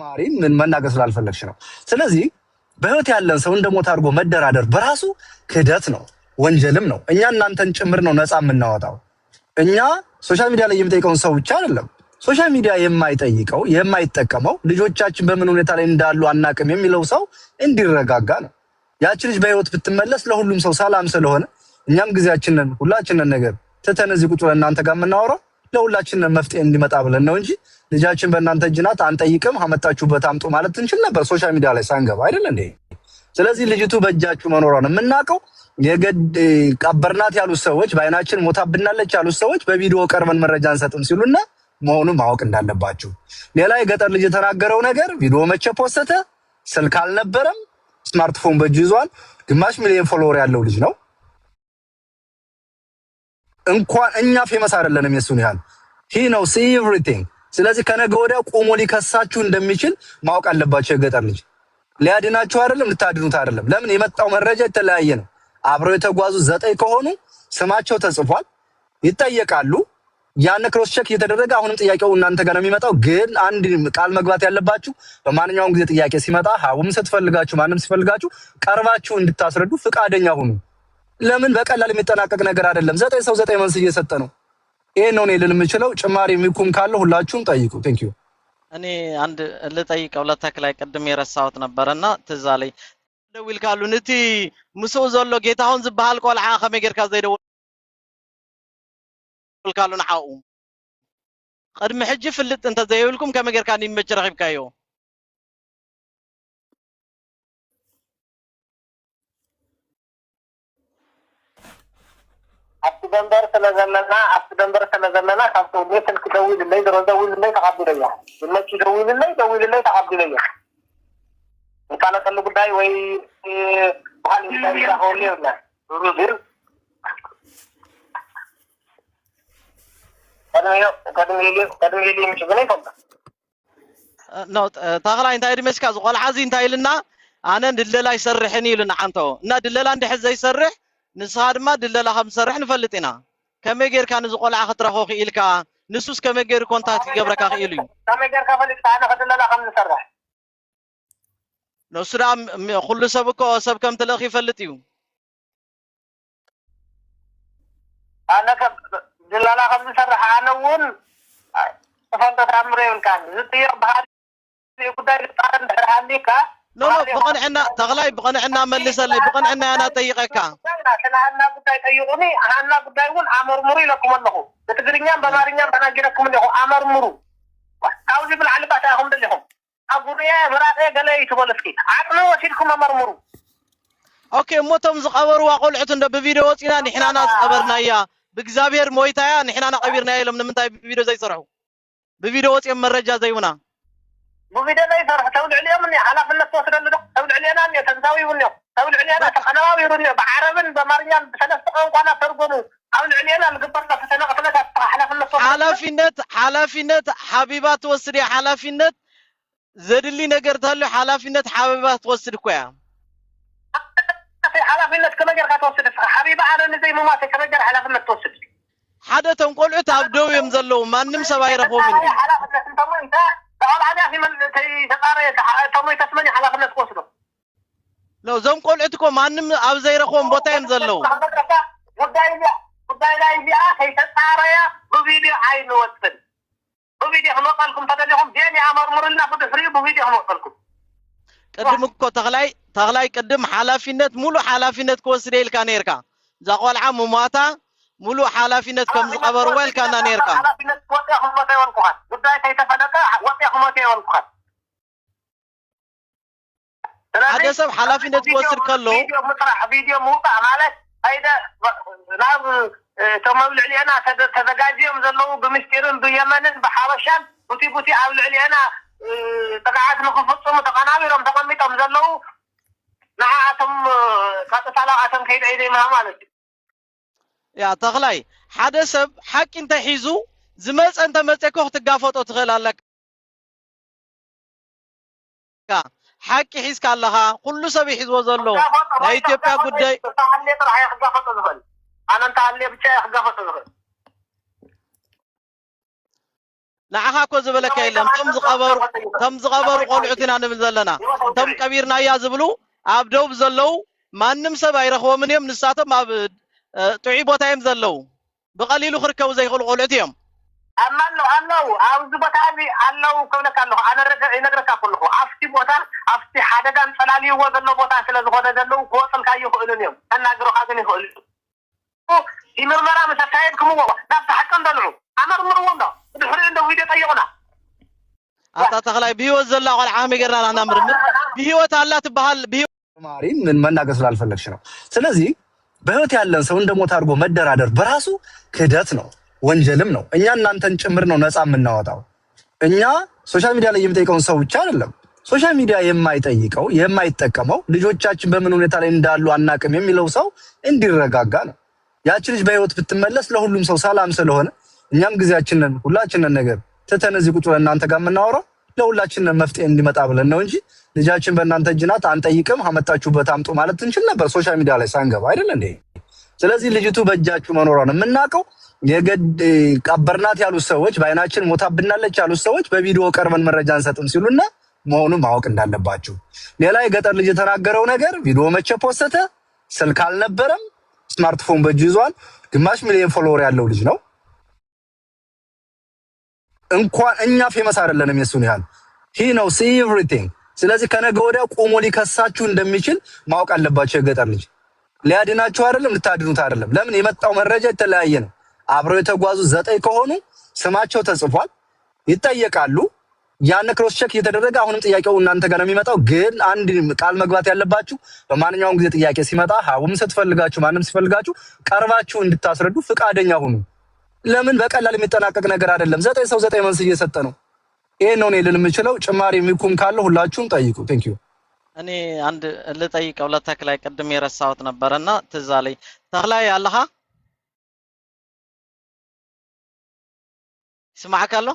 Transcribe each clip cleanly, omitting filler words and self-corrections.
ማሪ ምን መናገር ስላልፈለግሽ ነው ስለዚህ በህይወት ያለን ሰው እንደሞት አድርጎ መደራደር በራሱ ክህደት ነው ወንጀልም ነው እኛ እናንተን ጭምር ነው ነፃ የምናወጣው እኛ ሶሻል ሚዲያ ላይ የምጠይቀውን ሰው ብቻ አይደለም ሶሻል ሚዲያ የማይጠይቀው የማይጠቀመው ልጆቻችን በምን ሁኔታ ላይ እንዳሉ አናቅም የሚለው ሰው እንዲረጋጋ ነው ያቺ ልጅ በህይወት ብትመለስ ለሁሉም ሰው ሰላም ስለሆነ እኛም ግዚያችንን ሁላችንን ነገር ተተነዚህ ቁጭ ብለን እናንተ ጋር የምናወራው ለሁላችንን መፍትሄ እንዲመጣ ብለን ነው እንጂ ልጃችን በእናንተ እጅ ናት አንጠይቅም አመጣችሁበት አምጡ ማለት እንችል ነበር ሶሻል ሚዲያ ላይ ሳንገባ አይደል እንዴ ስለዚህ ልጅቱ በእጃችሁ መኖሯን የምናውቀው የገድ ቀበርናት ያሉት ሰዎች በአይናችን ሞታብናለች ያሉት ሰዎች በቪዲዮ ቀርበን መረጃ እንሰጥም ሲሉና መሆኑን ማወቅ እንዳለባችሁ ሌላ የገጠር ልጅ የተናገረው ነገር ቪዲዮ መቼ ፖስተ ስልክ አልነበረም ስማርትፎን በእጁ ይዟል ግማሽ ሚሊዮን ፎሎወር ያለው ልጅ ነው እንኳን እኛ ፌመስ አይደለንም የሱን ያህል he knows everything ስለዚህ ከነገ ወዲያ ቆሞ ሊከሳችሁ እንደሚችል ማወቅ አለባችሁ የገጠር ልጅ ሊያድናችሁ አይደለም ልታድኑት አይደለም ለምን የመጣው መረጃ የተለያየ ነው አብረው የተጓዙ 9 ከሆኑ ስማቸው ተጽፏል ይጠየቃሉ ያን ክሮስ ቼክ እየተደረገ አሁንም ጥያቄው እናንተ ጋር ነው የሚመጣው ግን አንድ ቃል መግባት ያለባችሁ በማንኛውም ጊዜ ጥያቄ ሲመጣ ሀውም ስትፈልጋችሁ ማንንም ሲፈልጋችሁ ቀርባችሁ እንድታስረዱ ፍቃደኛ ሁኑ ለምን በቀላል የሚጠናቀቅ ነገር አይደለም 9 ሰው 9 መንስ እየሰጠ ነው ይሄ ነው እኔ ልልምችለው ጭማሪ የሚኩም ካለ ሁላችሁም ጠይቁ ቴንክ ዩ እኔ አንድ ልጠይቀው ለተክላይ ቀድም የረሳሁት ነበርና ትዛለይ ደውል ካሉ ነቲ ሙሶ ዘሎ ጌታውን ዝባሃል ቆልዓ ከመገርካ ዘይደው ካሉ ንሓው قدم حجي فلت انت زيولكم كما غير كان يمچ رخيبكايو أبتدمبر سلزمنا خاصو بيت الكدويل اللي يدويل اللي تقبليه لما تدويل اللي تقبليه وكان كل بداي وي هل يلا هولينا رودير قدم يلي مش بني فضل نو تاخلا انت يدمسكا زقال حزي انت يلنا انا دللا يسرحني لنا عنتو እና دللا እንደحዘ ይሰርሕ ንስኻ ድማ ድለላ ከም ሰርሕ ንፈልጥና ከመይ ጌርካ ንዝቆልዓ ክትረኸ ኺኢልካ ንሱስ ከመይ ጌር ኮንታክት ይገብረካ ኺኢሉ እዩ ከመይ ጌርካ ፈልጥካ ኣነ ከድለላ ከም ንሰርሕ ንሱ ዳ ኩሉ ሰብ እኮ ሰብ ከም ትለኺ ይፈልጥ እዩ ኣነ ድለላ ከም ንሰርሕ ኣነ እውን ተፈንቶ ታምረ ይብልካን ዝጥይቕ ባህል ጉዳይ ልጣን ድሕር ሃሊካ لا بقنعنا تغلاي بقنعنا ملسلي بقنعنا انا طيقك انا ጉዳይ ጠይቁኒ አና ጉዳይ እውን አመርሙሩ ይለኩም ኣለኹ በትግርኛም በአማርኛም ተናገረኩም ኣለኹ አመርሙሩ ካውዚ ብልዓል ባታኹም ደለኹም አጉሪያ ምራጤ ገለይ ትበለስኪ አጥኑ ወሲድኩም አመርሙሩ ኦኬ ሞቶም ዝቀበሩ አቆልዑት እንደ በቪዲዮ ወፂና ንሕናና ዝቀበርናያ በእግዚአብሔር ሞይታያ ንሕናና ቀቢርናያ ኢሎም ንምንታይ በቪዲዮ ዘይሰርሑ በቪዲዮ ወፂም መረጃ ዘይውና بفيديو لا يصرح تولع اليوم اني على فلت توصل له تولع لي انا تنزاوي ونيو تولع لي انا تقناوي ونيو بعربن بمريم بثلاث دقائق وانا ترجمه تولع لي انا القبرنا في سنه قتلت على فلت حلافينت حبيبات توصل حلافينت زد لي نجر تهلو حلافينت حبيبات توصل كويا في حلافينت كما جرك توصل حبيبه انا زي ما مات كما جر حلافينت توصل حدا تنقلعو تابدو يمزلو ما نم سبا يرفو مني حلافينت انت تعال عليها في من تقاري تمي تسمني على فلت وصله لو زم قلعتكم ما نم اب زيرخون بوتا يمزلو ጉዳይ ላይ ቢያ ከይተጣራያ በቪዲዮ አይን ወጥን በቪዲዮ ሆኖልኩም ተደልኩም ዲኒ አመርሙርና በድፍሪ በቪዲዮ ሆኖልኩም ቀድም እኮ ተግላይ ቀድም ሐላፊነት ሙሉ ሐላፊነት ከወስደ ይልካ ነርካ ዘቆልዓ ሙማታ ሙሉ ሐላፊነት ከም ዝቀበሩ ወልካና ነርካ ሐላፊነት ወጥያ ሆሞታ ይወልኩት ጉዳይ ከይተፈለቀ ወጥያ ሆሞታ ይወልኩት هذا سب حلافينت كوسر كله فيديو موقع ማለት አይደ ናብ ተመብል ዕሊና ተዘጋጅዮም ዘለው በምስጢርን በየመንን በሐበሻን ቡቲ አብል ዕሊና ተቃዓት ንክፍጽሙ ተቀናቢሮም ተቀሚጦም ዘለው ንዓቶም ካተሳላዓቶም ከይድ አይደ ማለት ያ ተግላይ ሓደ ሰብ ሓቂ እንተሒዙ ዝመጽ እንተ መጽኮ ክትጋፈጦ ትኽላለካ حق حيس كالها كل سبي حزب زلو لا إثيوبيا قداي تعالي طرح يخزافة زغل أنا تعالي بتشاي يخزافة زغل ንዓኻ ኮ ዝበለካ የለም ከም ዝቐበሩ ቆልዑትና ንብል ዘለና እቶም ቀቢርና እያ ዝብሉ ኣብ ደውብ ዘለው ማንም ሰብ ኣይረኽቦምን እዮም ንሳቶም ኣብ ጥዑይ ቦታ እዮም ዘለው ብቐሊሉ ክርከቡ ዘይኽእሉ ቆልዑት እዮም ኣለው ኣብዚ ቦታ ኣለው ክብለካ ኣለኹ ኣነ ይነግረካ ከለኹ ኣብቲ ቦታ ኣብቲ ሓደጋን ፀላልይዎ ዘሎ ቦታ ስለ ዝኾነ ዘለው ክወፅልካ ይኽእሉን እዮም ከናግሩካ ግን ይኽእሉ ምርመራ ምስ ኣካየድኩምዎ ናብቲ ሓቂ እንደልዑ ኣመርምርዎም ዶ ድሕሪኡ እንደ ቪድዮ ጠይቁና ኣታ ተኽላይ ብሂወት ዘላ ቆልዓ ከመይ ጌርና ንሕና ምርምር ብሂወት ኣላ ትበሃል ማሪ ምን መናገር ስላልፈለግሽ ነው። ስለዚህ በህይወት ያለን ሰው እንደሞት አድርጎ መደራደር በራሱ ክህደት ነው፣ ወንጀልም ነው። እኛ እናንተን ጭምር ነው ነፃ የምናወጣው። እኛ ሶሻል ሚዲያ ላይ የሚጠይቀውን ሰው ብቻ አይደለም፣ ሶሻል ሚዲያ የማይጠይቀው የማይጠቀመው ልጆቻችን በምን ሁኔታ ላይ እንዳሉ አናቅም የሚለው ሰው እንዲረጋጋ ነው። ያቺ ልጅ በህይወት ብትመለስ ለሁሉም ሰው ሰላም ስለሆነ እኛም ጊዜያችንን ሁላችንን ነገር ትተን እዚህ ቁጭ ብለን እናንተ ጋር የምናወራው ለሁላችንን መፍትሄ እንዲመጣ ብለን ነው እንጂ ልጃችን በእናንተ እጅ ናት አንጠይቅም፣ አመጣችሁበት አምጡ ማለት እንችል ነበር ሶሻል ሚዲያ ላይ ሳንገባ አይደል እንዴ? ስለዚህ ልጅቱ በእጃችሁ መኖሯን የምናውቀው የገድ ቀበርናት ያሉት ሰዎች በአይናችን ሞታብናለች ያሉት ሰዎች በቪዲዮ ቀርበን መረጃ እንሰጥም ሲሉና መሆኑን ማወቅ እንዳለባችሁ። ሌላ የገጠር ልጅ የተናገረው ነገር ቪዲዮ መቼ ፖስተ ስልክ አልነበረም፣ ስማርትፎን በእጁ ይዟል። ግማሽ ሚሊዮን ፎሎወር ያለው ልጅ ነው። እንኳን እኛ ፌመስ አይደለንም የሱን ያህል he knows everything። ስለዚህ ከነገ ወዲያ ቆሞ ሊከሳችሁ እንደሚችል ማወቅ አለባችሁ። የገጠር ልጅ ሊያድናችሁ አይደለም ልታድኑት አይደለም። ለምን የመጣው መረጃ የተለያየ ነው። አብረው የተጓዙ 9 ከሆኑ ስማቸው ተጽፏል፣ ይጠየቃሉ። ያን ክሮስ ቼክ እየተደረገ አሁንም ጥያቄው እናንተ ጋር ነው የሚመጣው። ግን አንድ ቃል መግባት ያለባችሁ በማንኛውም ጊዜ ጥያቄ ሲመጣ ሀውም ስትፈልጋችሁ ማንም ሲፈልጋችሁ ቀርባችሁ እንድታስረዱ ፍቃደኛ ሁኑ። ለምን በቀላል የሚጠናቀቅ ነገር አይደለም። 9 ሰው 9 መልስ እየሰጠ ነው። ይሄ ነው እኔ ልል የምችለው። ጭማሪ የሚኩም ካለ ሁላችሁም ጠይቁ። ቴንክ ዩ። እኔ አንድ ልጠይቀው ለተክላይ ቅድም የረሳሁት ነበርና ትዝ አለኝ። ተክላይ አለሃ ይስማዕካሎ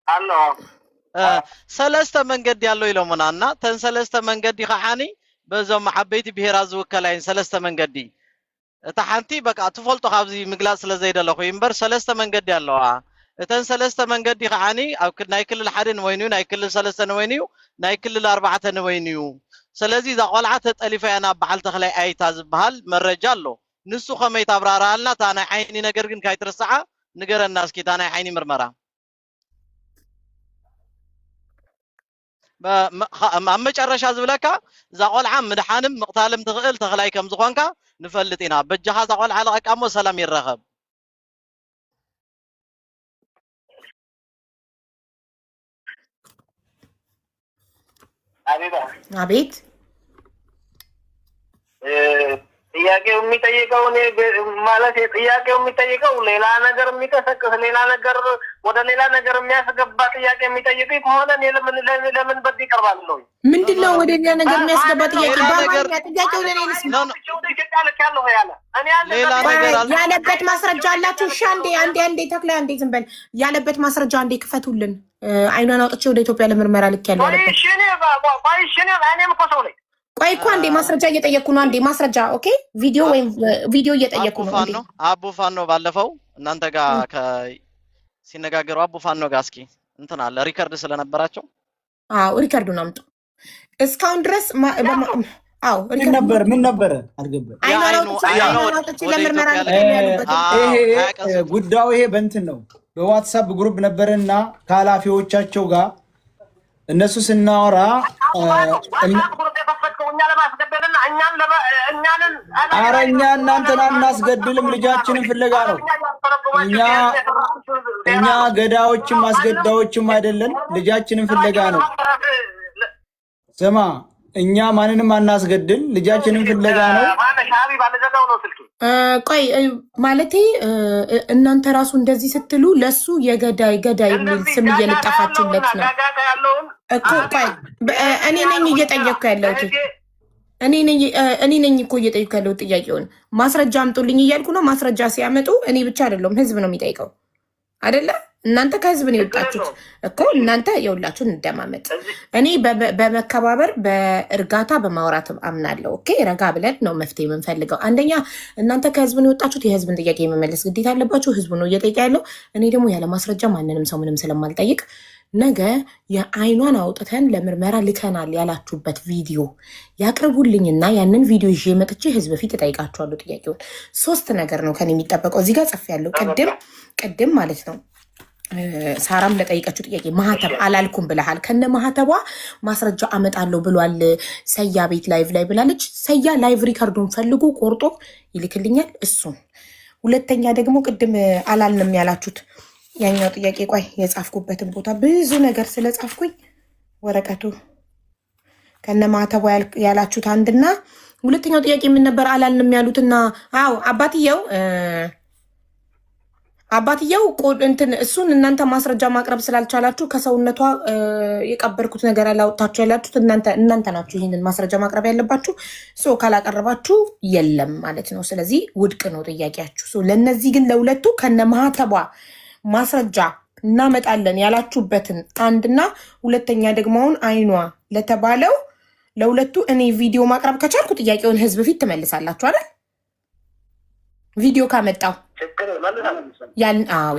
አሎ ሰለስተ መንገድ ያለው ይለሙናና ተን ሰለስተ መንገድ ይኻኒ በዞም ዓበይቲ ብሔራት ዝውከላይን ሰለስተ መንገዲ እታ ሓንቲ በቃ ትፈልጦ ካብዚ ምግላጽ ስለ ዘይደለኹ ይምበር ሰለስተ መንገዲ ያለዋ እተን ሰለስተ መንገዲ ይኻኒ ኣብ ናይ ክልል ሓደ ወይኑ ናይ ክልል ሰለስተ ወይኑ ናይ ክልል 4 ወይኑ ስለዚህ ዛ ቆልዓ ተጠሊፋ ያና በዓል ተክላይ አይታ ዝበሃል መረጃ አሎ ንሱ ከመይ ታብራራልና ታና ዓይኒ ነገር ግን ካይትረሳዓ ንገረና እስኪ ታና ዓይኒ ምርመራ መጨረሻ ዝብለካ ዛ ቆልዓ ምድሓንም ምቅታልም ትኽእል ተክላይ ከም ዝኾንካ ንፈልጥ ኢና በጃኻ ዛ ቆልዓ ለቃሞ ሰላም ይረኸብ አቤት ጥያቄው የሚጠይቀው ማለት ጥያቄው የሚጠይቀው ሌላ ነገር የሚቀሰቅስ ሌላ ነገር ወደ ሌላ ነገር የሚያስገባ ጥያቄ የሚጠይቅ ከሆነ ለምን በዚህ ይቀርባል ነው? ምንድነው ወደ ሌላ ነገር የሚያስገባ ጥያቄ? ጥያቄው ለኔ ያለበት ማስረጃ አላችሁ? እሺ አንዴ ተክላይ አንዴ ዝም በል። ያለበት ማስረጃ አንዴ ክፈቱልን። አይኗን አውጥቼ ወደ ኢትዮጵያ ለምርመራ ልክ ያለው ያለበት ቆይ እኮ አንዴ ማስረጃ እየጠየኩ ነው። አንዴ ማስረጃ ኦኬ። ቪዲዮ ወይም ቪዲዮ እየጠየኩ ነው። አንዴ አቡ ፋኖ ባለፈው እናንተ ጋር ሲነጋገሩ አቡ ፋኖ ጋር እስኪ እንትን አለ ሪከርድ ስለነበራቸው ሪከርዱን አምጡ። እስካሁን ድረስ ሪከርድ ምን ነበር አልገባም። ጉዳዩ ይሄ በእንትን ነው በዋትስአፕ ግሩፕ ነበርና ከኃላፊዎቻቸው ጋር እነሱ ስናወራ ኧረ እኛ እናንተን አናስገድልም፣ ልጃችንን ፍለጋ ነው። እኛ ገዳዮችም አስገዳዮችም አይደለን፣ ልጃችንን ፍለጋ ነው። ስማ እኛ ማንንም አናስገድል፣ ልጃችንን ፍለጋ ነው። ቆይ ማለቴ እናንተ ራሱ እንደዚህ ስትሉ ለሱ የገዳይ የሚል ስም እየለጠፋችሁለት ነው እኮ። ቆይ እኔ ነኝ እየጠየቅኩ ያለሁት እኔ ነኝ እኮ እየጠየቅኩ ያለሁት ጥያቄውን። ማስረጃ አምጡልኝ እያልኩ ነው። ማስረጃ ሲያመጡ እኔ ብቻ አይደለም ህዝብ ነው የሚጠይቀው አይደለ? እናንተ ከህዝብ ነው የወጣችሁት እኮ። እናንተ የሁላችሁን እንደማመጥ እኔ በመከባበር በእርጋታ በማውራት አምናለሁ። ኦኬ ረጋ ብለን ነው መፍትሄ የምንፈልገው። አንደኛ እናንተ ከህዝብ ነው የወጣችሁት፣ የህዝብን ጥያቄ የመመለስ ግዴታ አለባችሁ። ህዝቡ ነው እየጠየቀ ያለው። እኔ ደግሞ ያለ ማስረጃ ማንንም ሰው ምንም ስለማልጠይቅ ነገ የአይኗን አውጥተን ለምርመራ ልከናል ያላችሁበት ቪዲዮ ያቅርቡልኝና ያንን ቪዲዮ ይዤ መጥቼ ህዝብ ፊት እጠይቃችኋለሁ ጥያቄውን። 3 ነገር ነው ከኔ የሚጠበቀው። እዚህ ጋር ጽፌያለሁ። ቅድም ማለት ነው ሳራም ለጠይቀችው ጥያቄ ማህተብ አላልኩም ብለሃል። ከነ ማህተቧ ማስረጃ አመጣለሁ ብሏል ሰያ ቤት ላይቭ ላይ ብላለች። ሰያ ላይቭ ሪከርዱን ፈልጎ ቆርጦ ይልክልኛል እሱን። ሁለተኛ ደግሞ ቅድም አላልንም ያላችሁት ያኛው ጥያቄ፣ ቆይ የጻፍኩበትን ቦታ ብዙ ነገር ስለጻፍኩኝ ወረቀቱ ከነ ማህተቧ ያላችሁት አንድና ሁለተኛው ጥያቄ ምን ነበር? አላልንም ያሉትና አዎ አባትየው እንትን እሱን እናንተ ማስረጃ ማቅረብ ስላልቻላችሁ ከሰውነቷ የቀበርኩት ነገር አላወጣችሁ ያላችሁት እናንተ ናችሁ። ይህንን ማስረጃ ማቅረብ ያለባችሁ ካላቀረባችሁ የለም ማለት ነው። ስለዚህ ውድቅ ነው ጥያቄያችሁ። ለእነዚህ ግን ለሁለቱ ከነ ማህተቧ ማስረጃ እናመጣለን ያላችሁበትን አንድና ሁለተኛ ደግሞ አሁን አይኗ ለተባለው ለሁለቱ እኔ ቪዲዮ ማቅረብ ከቻልኩ ጥያቄውን ህዝብ ፊት ትመልሳላችሁ አይደል? ቪዲዮ ካመጣው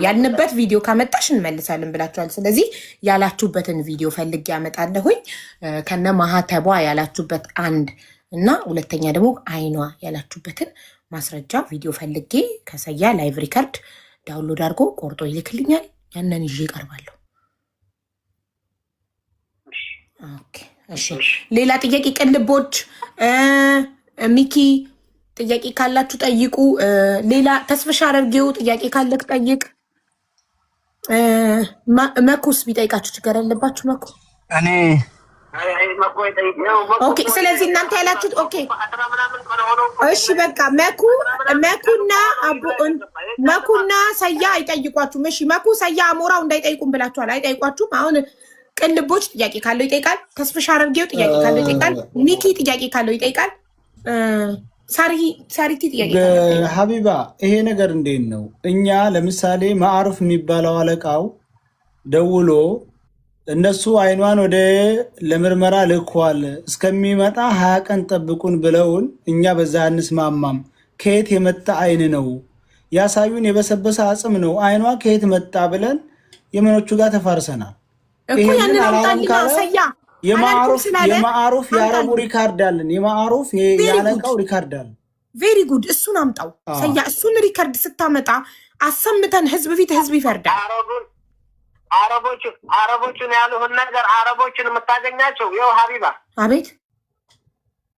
ያልንበት ቪዲዮ ካመጣሽ እንመልሳለን ብላችኋል። ስለዚህ ያላችሁበትን ቪዲዮ ፈልጌ ያመጣለሁኝ ከነ ማህተቧ ያላችሁበት አንድ እና ሁለተኛ ደግሞ አይኗ ያላችሁበትን ማስረጃ ቪዲዮ ፈልጌ ከሰያ ላይቭ ሪከርድ ዳውንሎድ አድርጎ ቆርጦ ይልክልኛል። ያንን ይዤ እቀርባለሁ። እሺ ሌላ ጥያቄ ቅልቦች ሚኪ ጥያቄ ካላችሁ ጠይቁ። ሌላ ተስፍሻ አረርጌው ጥያቄ ካለክ ጠይቅ። መኩስ ቢጠይቃችሁ ችግር አለባችሁ። መኩ እኔ ኦኬ። ስለዚህ እናንተ ያላችሁት ኦኬ፣ እሺ በቃ መኩና ሰያ አይጠይቋችሁም። እሺ መኩ ሰያ አሞራው እንዳይጠይቁም ብላችኋል። አይጠይቋችሁም። አሁን ቅልቦች ጥያቄ ካለው ይጠይቃል። ተስፍሻ አረርጌው ጥያቄ ካለው ይጠይቃል። ሚኪ ጥያቄ ካለው ይጠይቃል። ሳሪቲ ጥያቄ ሀቢባ ይሄ ነገር እንዴት ነው? እኛ ለምሳሌ ማዕሩፍ የሚባለው አለቃው ደውሎ እነሱ አይኗን ወደ ለምርመራ ልኳል እስከሚመጣ 20 ቀን ጠብቁን ብለውን እኛ በዛ እንስማማም። ከየት የመጣ አይን ነው ያሳዩን? የበሰበሰ አጽም ነው። አይኗ ከየት መጣ ብለን የመኖቹ ጋር ተፋርሰናል። ይሄንን አላለም ካለ የማዕሩፍ የአረቡ ሪካርድ አለን። የማዕሩፍ ያለቃው ሪካርድ አለን። ቬሪ ጉድ። እሱን አምጣው ሰያ። እሱን ሪካርድ ስታመጣ አሰምተን ህዝብ ፊት ህዝብ ይፈርዳል። አረቦቹን ያሉህን ነገር አረቦቹን የምታገኛቸው ይኸው ሀቢባ፣ አቤት።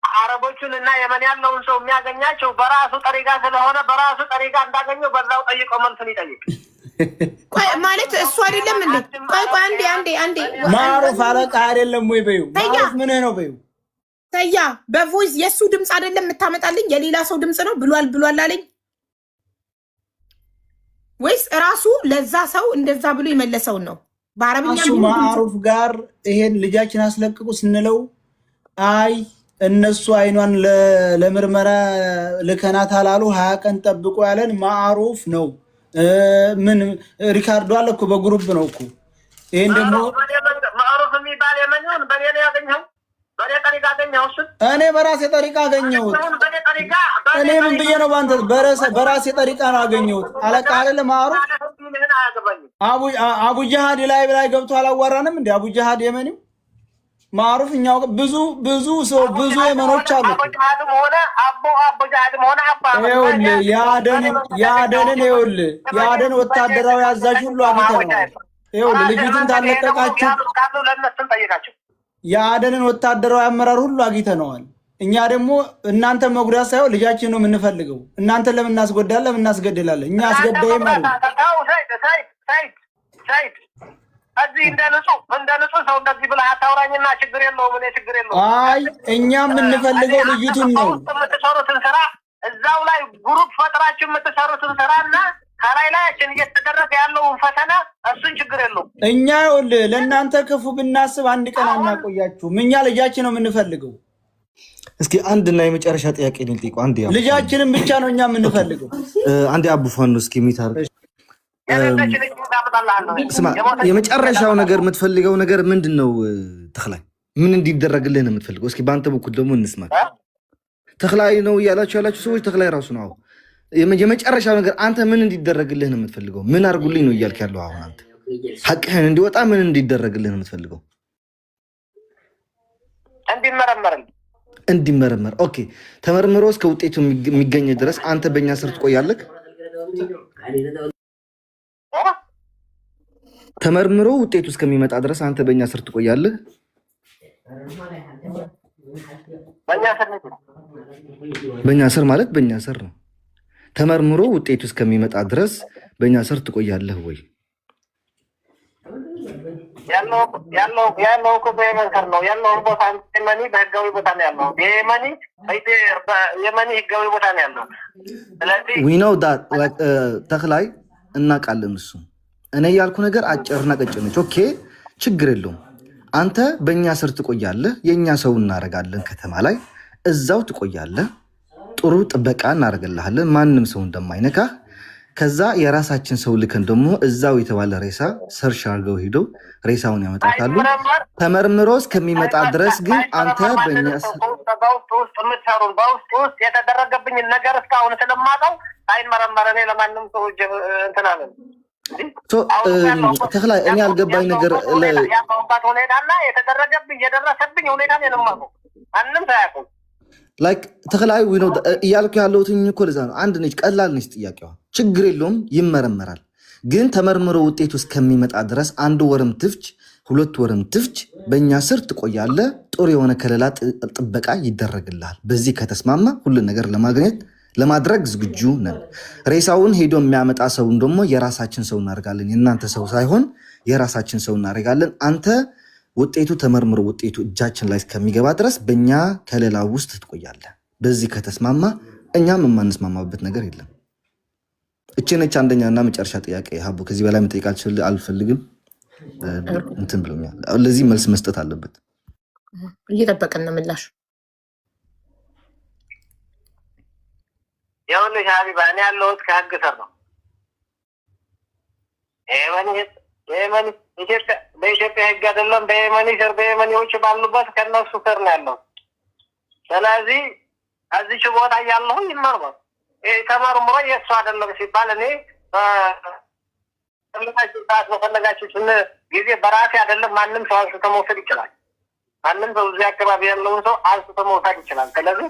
አረቦቹን እና የመን ያለውን ሰው የሚያገኛቸው በራሱ ጠሪጋ ስለሆነ በራሱ ጠሪጋ እንዳገኘው በዛው ጠይቆ መልሱን ይጠይቅ። ቆይ ማለት እሱ አይደለም እንዴ? ቆይ አንዴ ማዕሩፍ አለቃ አይደለም ወይ በዩ? ማዕሩፍ ምን ነው በዩ? ሰያ በቮይስ የሱ ድምፅ አይደለም የምታመጣልኝ፣ የሌላ ሰው ድምፅ ነው ብሏል አለኝ ወይስ ራሱ ለዛ ሰው እንደዛ ብሎ የመለሰውን ነው? በአረብኛ እሱ ማዕሩፍ ጋር ይሄን ልጃችን አስለቅቁ ስንለው አይ እነሱ አይኗን ለምርመራ ልከናት አላሉ 20 ቀን ጠብቁ ያለን ማዕሩፍ ነው። ምን ሪካርዶ አለ እኮ በግሩፕ ነው እኮ። ይሄን ደግሞ ማዕሩፍ የሚባል የመን በኔ ነው ያገኘው። በኔ ጠሪቃ አገኘው። እሱ እኔ በራሴ ጠሪቃ አገኘሁት። እኔ ምን ብዬ ነው ባንተ በራሴ ጠሪቃ ነው አገኘሁት። አለቃ አይደለ ማዕሩፍ። አቡ ጀሃድ ላይ ገብቶ አላዋራንም እንዴ? አቡ ጀሃድ የመኒው ማዕሩፍ እኛው ብዙ ሰው ብዙ የመኖች አሉ። ያደን ወታደራዊ አዛዥ ሁሉ አግኝተነዋል። ይኸውልህ ልጅቱን ታለቀቃችሁ የአደንን ወታደራዊ አመራር ሁሉ አግኝተነዋል። እኛ ደግሞ እናንተ መጉዳት ሳይሆን ልጃችን ነው የምንፈልገው። እናንተ ለምን እናስጎዳለን? ለምን እናስገድላለን? እኛ አስገዳይም አለ እዚህ እንደ ንጹህ ሰው እንደዚህ ብለህ አታውራኝና ችግር የለውም። እኔ ችግር የለውም። አይ እኛ የምንፈልገው ልጅቱን ነው። የምትሰሩትን ስራ እዛው ላይ ግሩፕ ፈጥራችሁ የምትሰሩትን ስራና ከላይ ላያችን እየተደረገ ያለውን ፈተና እሱን ችግር የለውም። እኛ ይኸውልህ ለእናንተ ክፉ ብናስብ አንድ ቀን አናቆያችሁም። እኛ ልጃችን ነው የምንፈልገው። እስኪ አንድና የመጨረሻ ጥያቄ ነው ልጠይቀው። አንዴ ልጃችንን ብቻ ነው እኛ የምንፈልገው። አንዴ አቡፋን ነው እስኪ ሚታር ስማ የመጨረሻው ነገር የምትፈልገው ነገር ምንድነው? ተክላይ ምን እንዲደረግልህ ነው የምትፈልገው? እስኪ በአንተ በኩል ደግሞ እንስማ። ተክላይ ነው ያላችሁ ሰዎች ተክላይ ራሱ ነው። የመጨረሻው ነገር አንተ ምን እንዲደረግልህ ነው የምትፈልገው? ምን አድርጉልኝ ነው እያልክ ያለው አሁን አንተ? ሐቅህን እንዲወጣ ምን እንዲደረግልህ ነው የምትፈልገው? እንዲመረመር። ኦኬ ተመርምሮ እስከ ውጤቱ የሚገኝ ድረስ አንተ በእኛ ስር ትቆያለህ? ተመርምሮ ውጤቱ እስከሚመጣ ድረስ አንተ በእኛ ስር ትቆያለህ? በእኛ ስር ማለት በእኛ ስር ነው። ተመርምሮ ውጤቱ እስከሚመጣ ድረስ በእኛ ስር ትቆያለህ ወይ? ያለው እኮ በየመን ስር ነው ያለው። ቦታ የመኒ በህጋዊ ቦታ ነው ያለው። የመኒ ህጋዊ ቦታ ነው ያለው። ስለዚህ we know that ተክላይ እናውቃለን። እሱ እኔ ያልኩ ነገር አጭርና ቀጭን ነች። ኦኬ ችግር የለውም። አንተ በእኛ ስር ትቆያለህ። የእኛ ሰው እናደርጋለን። ከተማ ላይ እዛው ትቆያለህ። ጥሩ ጥበቃ እናደርግልሃለን፣ ማንም ሰው እንደማይነካህ። ከዛ የራሳችን ሰው ልከን ደግሞ እዛው የተባለ ሬሳ ሰርች አድርገው ሄደው ሬሳውን ያመጣታሉ። ተመርምሮ እስከሚመጣ ድረስ ግን አንተ በእኛ በውስጥ ውስጥ የተደረገብኝ ነገር እስካሁን ስለማውቀው ሳይመረመር እኔ ለማንም ሰው እንትን አለን። ተክላይ እኔ ያልገባኝ ነገር ያለሁበት ሁኔታና የተደረገብኝ የደረሰብኝ ሁኔታ ነው የማውቀው። ማንም ሳያውቀው ላይክ ተክላይ ነው እያልኩ ያለሁት እኮ ለዛ ነው። አንድ ነች፣ ቀላል ነች ጥያቄዋ። ችግር የለውም ይመረመራል። ግን ተመርምሮ ውጤቱ እስከሚመጣ ድረስ 1 ወርም ትፍች 2 ወርም ትፍች በእኛ ስር ትቆያለህ። ጥሩ የሆነ ከለላ ጥበቃ ይደረግልሃል። በዚህ ከተስማማ ሁሉን ነገር ለማድረግ ዝግጁ ነን። ሬሳውን ሄዶ የሚያመጣ ሰውን ደግሞ የራሳችን ሰው እናደርጋለን። የእናንተ ሰው ሳይሆን የራሳችን ሰው እናደርጋለን። አንተ ውጤቱ ተመርምሮ ውጤቱ እጃችን ላይ እስከሚገባ ድረስ በእኛ ከለላ ውስጥ ትቆያለህ። በዚህ ከተስማማ እኛም የማንስማማበት ነገር የለም። እቺ ነች አንደኛና መጨረሻ ጥያቄ። ሀቡ ከዚህ በላይ መጠየቅ አልፈልግም። እንትን ብሎኛል። ለዚህ መልስ መስጠት አለበት። እየጠበቅን ነው ምላሽ። ይኸውልሽ ሀቢባ እኔ ያለሁት ከህግ ስር ነው። በኢትዮጵያ ህግ አይደለም፣ በየመኒ ስር በየመኒዎች ባሉበት ከነሱ ስር ነው ያለው። ስለዚህ እዚች ቦታ እያለሁ ይመርመር። ተመርምሮ የእሱ አይደለም ሲባል እኔ ሰዓት በፈለጋችሁ ጊዜ በራሴ አይደለም ማንም ሰው አንስቶ መውሰድ ይችላል። ማንም ሰው እዚህ አካባቢ ያለውን ሰው አንስቶ መውሰድ ይችላል። ስለዚህ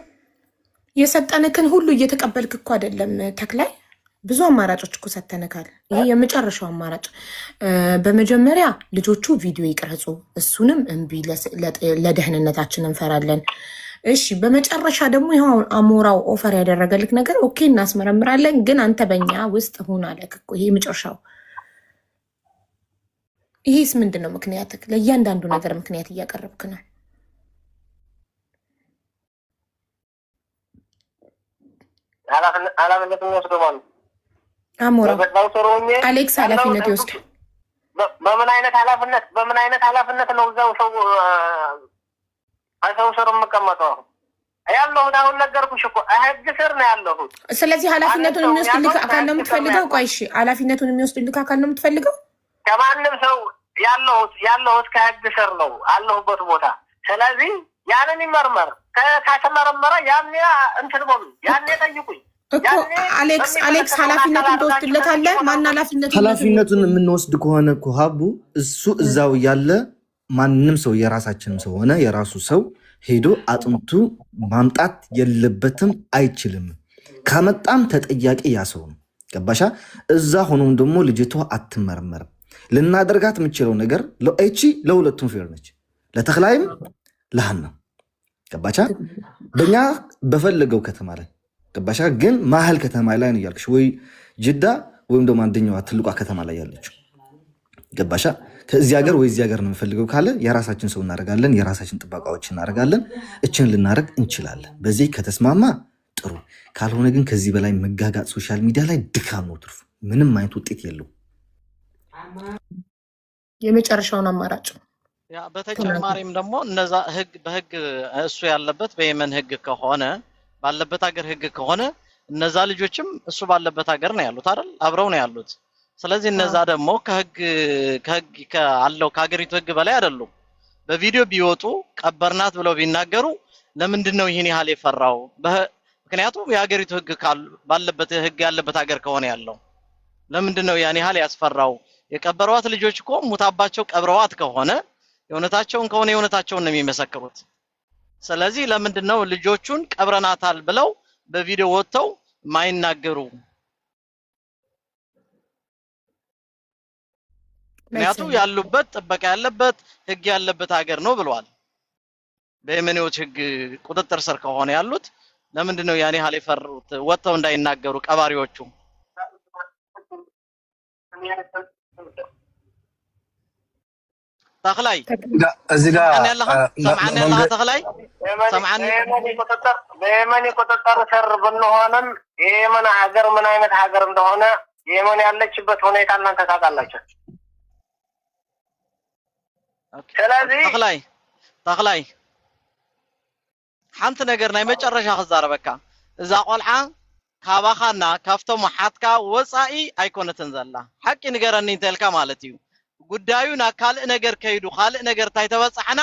የሰጠንክን ሁሉ እየተቀበልክ እኮ አይደለም ተክላይ፣ ብዙ አማራጮች እኮ ሰተንካል። ይሄ የመጨረሻው አማራጭ። በመጀመሪያ ልጆቹ ቪዲዮ ይቅረጹ፣ እሱንም እምቢ፣ ለደህንነታችን እንፈራለን። እሺ፣ በመጨረሻ ደግሞ ይኸው አሞራው ኦፈር ያደረገልክ ነገር ኦኬ እናስመረምራለን፣ ግን አንተ በእኛ ውስጥ ሁን አለክ እኮ። ይሄ መጨረሻው። ይሄስ ምንድን ነው ምክንያትክ? ለእያንዳንዱ ነገር ምክንያት እያቀረብክ ነው። ኃላፊነት የሚወስደው ማለት አሞራው አሌክስ ኃላፊነት ይወስድ። በምን አይነት ኃላፊነት ነው እዛው ሰው ስር የምቀመጠው? ያለሁት አሁን ነገርኩሽ እኮ ህግ ስር ነው ያለሁት። ስለዚህ ኃላፊነቱን የሚወስድልህ አካል ነው የምትፈልገው? ቆይ እሺ፣ ኃላፊነቱን የሚወስድልህ አካል ነው የምትፈልገው? ከማንም ሰው ያለሁት ከህግ ስር ነው አለሁበት ቦታ። ስለዚህ ያንን ይመርመር። ከተመረመረ ያኔ እንትን በሉ፣ ያኔ ጠይቁኝ እኮ። አሌክስ ኃላፊነቱን ትወስድለታለህ? ማን ኃላፊነቱን የምንወስድ ከሆነ እኮ ሀቡ እሱ እዛው ያለ ማንም ሰው የራሳችንም ሰው ሆነ የራሱ ሰው ሄዶ አጥንቱ ማምጣት የለበትም፣ አይችልም። ከመጣም ተጠያቂ ያ ሰው ነው። ገባሻ? እዛ ሆኖም ደግሞ ልጅቷ አትመረመርም። ልናደርጋት የምችለው ነገር ለእቺ ለሁለቱም ፌር ነች፣ ለተክላይም ለሃና። ገባቻ? በእኛ በፈለገው ከተማ ላይ ገባሻ? ግን ማህል ከተማ ላይ ነው እያልክሽ፣ ወይ ጅዳ ወይም ደግሞ አንደኛዋ ትልቋ ከተማ ላይ ያለችው። ገባሻ? ከዚህ ሀገር ወይ እዚህ ሀገር ነው የምፈልገው ካለ የራሳችን ሰው እናደርጋለን፣ የራሳችን ጥበቃዎች እናደርጋለን። እችን ልናደርግ እንችላለን። በዚህ ከተስማማ ጥሩ፣ ካልሆነ ግን ከዚህ በላይ መጋጋጥ ሶሻል ሚዲያ ላይ ድካም ነው ትርፉ። ምንም አይነት ውጤት የለው። የመጨረሻውን አማራጭ ያ በተጨማሪም ደግሞ እነዛ በህግ እሱ ያለበት በየመን ህግ ከሆነ ባለበት ሀገር ህግ ከሆነ እነዛ ልጆችም እሱ ባለበት ሀገር ነው ያሉት አይደል? አብረው ነው ያሉት። ስለዚህ እነዛ ደግሞ ከህግ ካለው ከሀገሪቱ ህግ በላይ አይደሉም። በቪዲዮ ቢወጡ ቀበርናት ብለው ቢናገሩ ለምንድነው ይሄን ያህል የፈራው? ምክንያቱም የሀገሪቱ ህግ ባለበት ህግ ያለበት ሀገር ከሆነ ያለው ለምንድነው ያን ያህል ያስፈራው? የቀበሯት ልጆች እኮ ሙታባቸው ቀብረዋት ከሆነ የእውነታቸውን ከሆነ የእውነታቸውን ነው የሚመሰክሩት። ስለዚህ ለምንድነው ልጆቹን ቀብረናታል ብለው በቪዲዮ ወጥተው ማይናገሩ? ምክንያቱም ያሉበት ጥበቃ ያለበት ህግ ያለበት ሀገር ነው ብለዋል። በየመኔዎች ህግ ቁጥጥር ስር ከሆነ ያሉት ለምንድነው ያን ያህል የፈሩት ወጥተው እንዳይናገሩ ቀባሪዎቹ? ተክላይ እዚህ ጋር ሰማعني الله ተክላይ ሰማعني በየመን ቁጥጥር ስር ብንሆንም የየመን ሀገር ምን አይነት ሀገር እንደሆነ የየመን ያለችበት ሁኔታ እናንተ ታውቃላችሁ። ስለዚህ ተክላይ ሓንቲ ነገር ናይ መጨረሻ ክዛረበካ እዛ ቆልዓ ካባኻና ካፍቶም ሓትካ ወፃኢ ኣይኮነትን ዘላ ሓቂ ንገረኒ እንተልካ ማለት እዩ። ጉዳዩን ካልእ ነገር ከይዱ ካልእ ነገር ታይተበፅሕና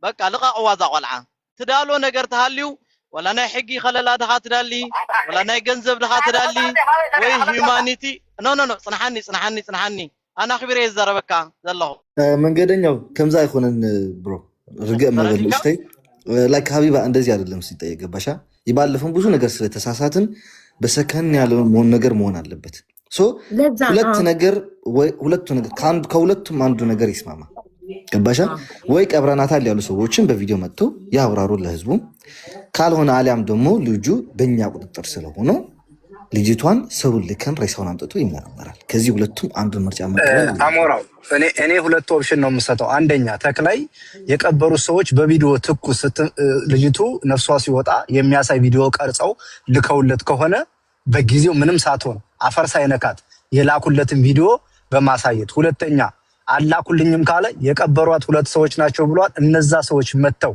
በቃ ልቃቅዋ ዛ ቆልዓ ትዳሎ ነገር ተሃልዩ ወላ ናይ ሕጊ ከለላ ድኻ ትዳሊ ወላ ናይ ገንዘብ ድኻ ትዳሊ ወይ ሂዩማኒቲ ኖ ፅናሓኒ አና خبيره ይዘረበካ ዘለኹ መንገደኛው ከምዛ አይኮነን ብሮ ርግእ መበል እስታይ ላይክ ሀቢባ እንደዚህ አይደለም ሲጠየቅ ገባሻ? ይባለፈን ብዙ ነገር ስለተሳሳትን በሰከን ያለው ነገር መሆን አለበት። ሶ ሁለቱ ነገር ከሁለቱም አንዱ ነገር ይስማማ ገባሻ? ወይ ቀብረናታል ያሉ ሰዎችን በቪዲዮ መጥተው ያብራሩ ለህዝቡ፣ ካልሆነ አሊያም ደግሞ ልጁ በእኛ ቁጥጥር ስለሆነ ልጅቷን ሰው ልከን ሬሳውን አምጥቶ ይመረመራል። ከዚህ ሁለቱም አንዱን ምርጫ መቀበል አሞራው እኔ ሁለት ኦፕሽን ነው የምሰጠው። አንደኛ ተክላይ የቀበሩ ሰዎች በቪዲዮ ትኩስ ልጅቱ ነፍሷ ሲወጣ የሚያሳይ ቪዲዮ ቀርጸው ልከውለት ከሆነ በጊዜው ምንም ሳትሆን አፈር ሳይነካት የላኩለትን ቪዲዮ በማሳየት፣ ሁለተኛ አላኩልኝም ካለ የቀበሯት ሁለት ሰዎች ናቸው ብሏል። እነዛ ሰዎች መተው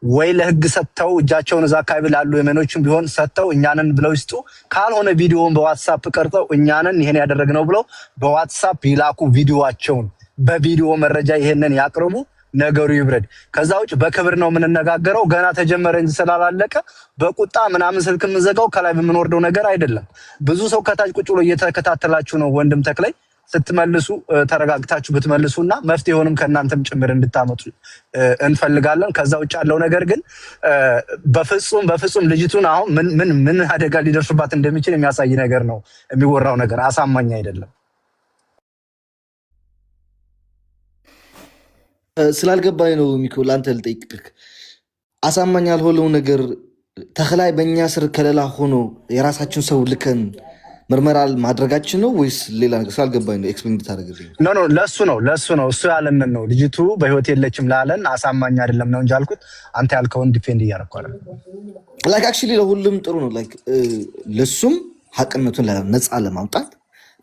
ወይ ለህግ ሰጥተው እጃቸውን እዛ አካባቢ ላሉ የመኖችም ቢሆን ሰጥተው እኛንን ብለው ይስጡ፣ ካልሆነ ቪዲዮውን በዋትስአፕ ቀርጸው እኛንን ይሄን ያደረግነው ብለው በዋትስአፕ ይላኩ ቪዲዮአቸውን፣ በቪዲዮ መረጃ ይሄንን ያቅርቡ፣ ነገሩ ይብረድ። ከዛ ውጭ በክብር ነው የምንነጋገረው። ገና ተጀመረ እንጂ ስላላለቀ በቁጣ ምናምን ስልክ የምንዘጋው ከላይ በምንወርደው ነገር አይደለም። ብዙ ሰው ከታች ቁጭ ብሎ እየተከታተላችሁ ነው። ወንድም ተክላይ ስትመልሱ ተረጋግታችሁ ብትመልሱና መፍትሄውንም ከናንተም ጭምር እንድታመጡ እንፈልጋለን። ከዛ ውጭ ያለው ነገር ግን በፍጹም ልጅቱን አሁን ምን አደጋ ሊደርስባት እንደሚችል የሚያሳይ ነገር ነው የሚወራው ነገር፣ አሳማኝ አይደለም። ስላልገባኝ ነው ሚኮ ላንተ ልጠይቅህ። አሳማኝ ያልሆነው ነገር ተክላይ በእኛ ስር ከለላ ሆኖ የራሳችን ሰው ልከን ምርመራ ማድረጋችን ነው ወይስ ሌላ ነገር? ስላልገባኝ ነው ኤክስፕሌን ታደርግልኝ። ኖ ለሱ ነው እሱ ያለንን ነው። ልጅቱ በህይወት የለችም ላለን አሳማኝ አይደለም ነው እንጂ አልኩት። አንተ ያልከውን ዲፌንድ እያደረኩ አይደል? ላይክ አክቹሊ ለሁሉም ጥሩ ነው። ላይክ ለሱም ሐቅነቱን ነፃ ለማምጣት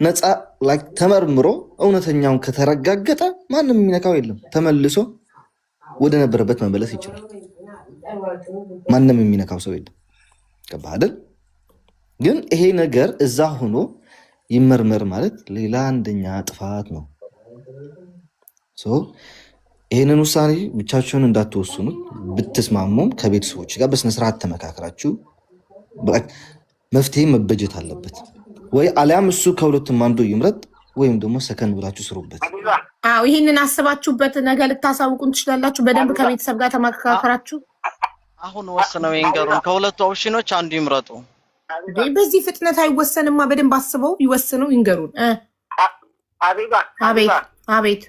ነፃ ላይክ ተመርምሮ እውነተኛውን ከተረጋገጠ ማንም የሚነካው የለም። ተመልሶ ወደ ነበረበት መመለስ ይችላል። ማንም የሚነካው ሰው የለም። ገባህ አይደል? ግን ይሄ ነገር እዛ ሆኖ ይመርመር ማለት ሌላ አንደኛ ጥፋት ነው። ይህንን ውሳኔ ብቻችሁን እንዳትወስኑት፣ ብትስማሙም ከቤተሰቦች ጋር በስነስርዓት ተመካከራችሁ መፍትሄ መበጀት አለበት። ወይ አሊያም እሱ ከሁለቱም አንዱ ይምረጥ ወይም ደግሞ ሰከን ብላችሁ ስሩበት። አዎ ይህንን አስባችሁበት ነገር ልታሳውቁን ትችላላችሁ። በደንብ ከቤተሰብ ጋር ተመካከራችሁ አሁን ወስነው ይንገሩን። ከሁለቱ ኦፕሽኖች አንዱ ይምረጡ። በዚህ ፍጥነት አይወሰንማ። በደንብ አስበው ይወስነው ይንገሩን። አቤት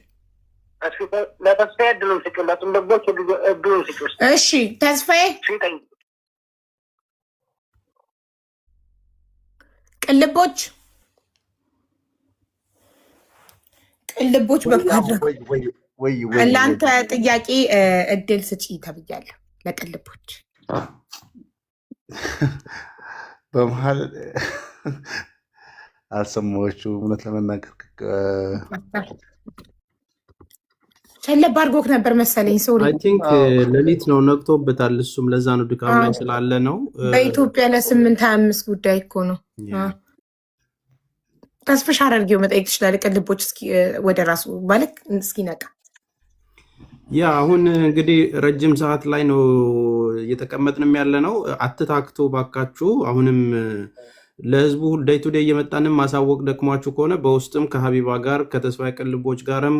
ለተስፋዬ እድሉን ስጭ፣ ለጥንበቦች እድሉን ስጭ። እሺ ተስፋዬ ቅልቦች በማድረግ ለአንተ ጥያቄ እድል ስጪ ተብያለሁ። ለቅልቦች በመሀል አልሰማዎቹ እውነት ለመናገር ሸለብ አድርጎክ ነበር መሰለኝ። ሶሪ አይ ቲንክ ሌሊት ነው ነቅቶበታል። እሱም ለዛ ነው ድካም ላይ ስላለ ነው። በኢትዮጵያ ለ8:25 ጉዳይ እኮ ነው። ተስፍሽ አድርጌው መጠየቅ ትችላለህ። ቅልቦች እስኪ ወደ ራሱ ማለት እስኪ ነቃ። ያ አሁን እንግዲህ ረጅም ሰዓት ላይ ነው እየተቀመጥንም ያለ ነው። አትታክቶ ባካችሁ። አሁንም ለህዝቡ ዴይ ቱ ዴይ እየመጣንም ማሳወቅ ደክሟችሁ ከሆነ በውስጥም ከሀቢባ ጋር ከተስፋዬ ቅልቦች ጋርም